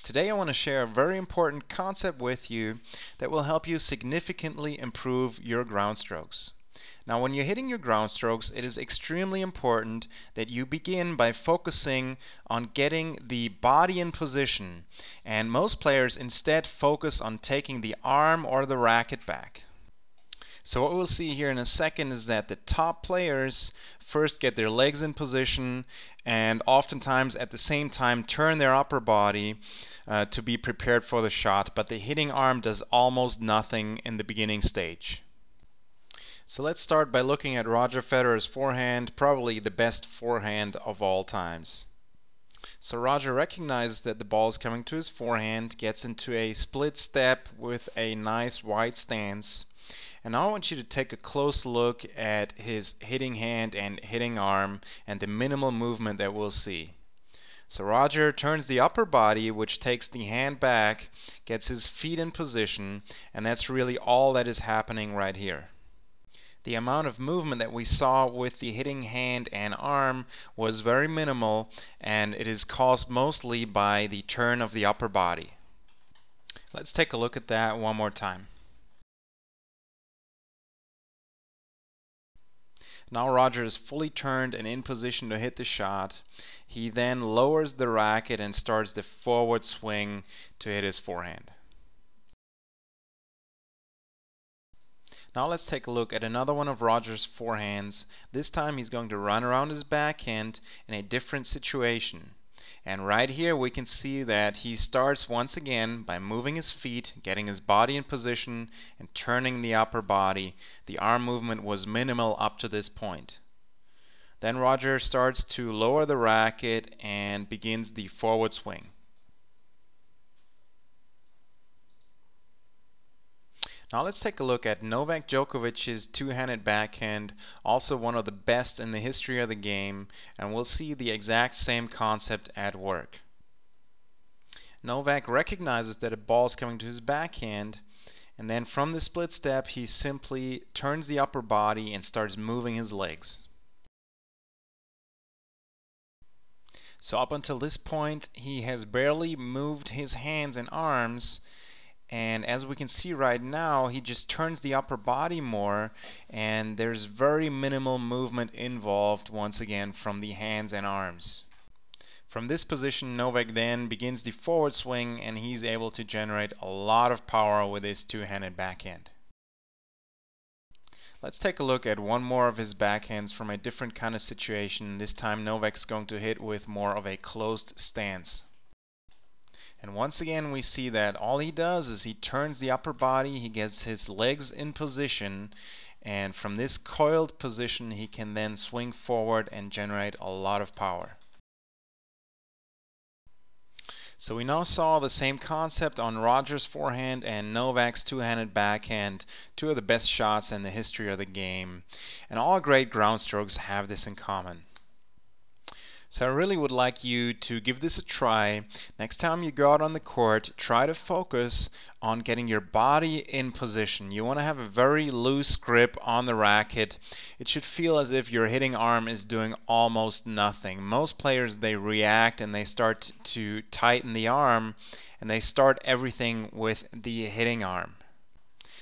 Today I want to share a very important concept with you that will help you significantly improve your ground strokes. Now, when you're hitting your ground strokes, it is extremely important that you begin by focusing on getting the body in position, and most players instead focus on taking the arm or the racket back. So what we'll see here in a second is that the top players first get their legs in position and oftentimes at the same time turn their upper body to be prepared for the shot, but the hitting arm does almost nothing in the beginning stage. So let's start by looking at Roger Federer's forehand, probably the best forehand of all times. So Roger recognizes that the ball is coming to his forehand, gets into a split step with a nice wide stance. And now I want you to take a close look at his hitting hand and hitting arm and the minimal movement that we'll see. So Roger turns the upper body, which takes the hand back, gets his feet in position, and that's really all that is happening right here. The amount of movement that we saw with the hitting hand and arm was very minimal, and it is caused mostly by the turn of the upper body. Let's take a look at that one more time. Now Roger is fully turned and in position to hit the shot. He then lowers the racket and starts the forward swing to hit his forehand. Now let's take a look at another one of Roger's forehands. This time he's going to run around his backhand in a different situation. And right here we can see that he starts once again by moving his feet, getting his body in position, and turning the upper body. The arm movement was minimal up to this point. Then Roger starts to lower the racket and begins the forward swing. Now let's take a look at Novak Djokovic's two-handed backhand, also one of the best in the history of the game, and we'll see the exact same concept at work. Novak recognizes that a ball is coming to his backhand, and then from the split step he simply turns the upper body and starts moving his legs. So up until this point he has barely moved his hands and arms, and as we can see right now, he just turns the upper body more, and there's very minimal movement involved once again from the hands and arms. From this position, Novak then begins the forward swing, and he's able to generate a lot of power with his two-handed backhand. Let's take a look at one more of his backhands from a different kind of situation. This time Novak's going to hit with more of a closed stance. And once again we see that all he does is he turns the upper body, he gets his legs in position, and from this coiled position he can then swing forward and generate a lot of power. So we now saw the same concept on Roger's forehand and Novak's two-handed backhand, two of the best shots in the history of the game. And all great ground strokes have this in common. So I really would like you to give this a try. Next time you go out on the court, try to focus on getting your body in position. You want to have a very loose grip on the racket. It should feel as if your hitting arm is doing almost nothing. Most players, they react and they start to tighten the arm, and they start everything with the hitting arm.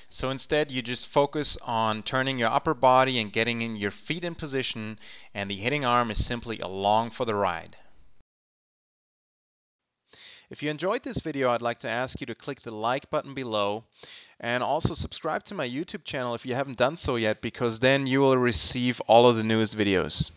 So instead you just focus on turning your upper body and getting in your feet in position, and the hitting arm is simply along for the ride. If you enjoyed this video, I'd like to ask you to click the like button below and also subscribe to my YouTube channel if you haven't done so yet, because then you will receive all of the newest videos.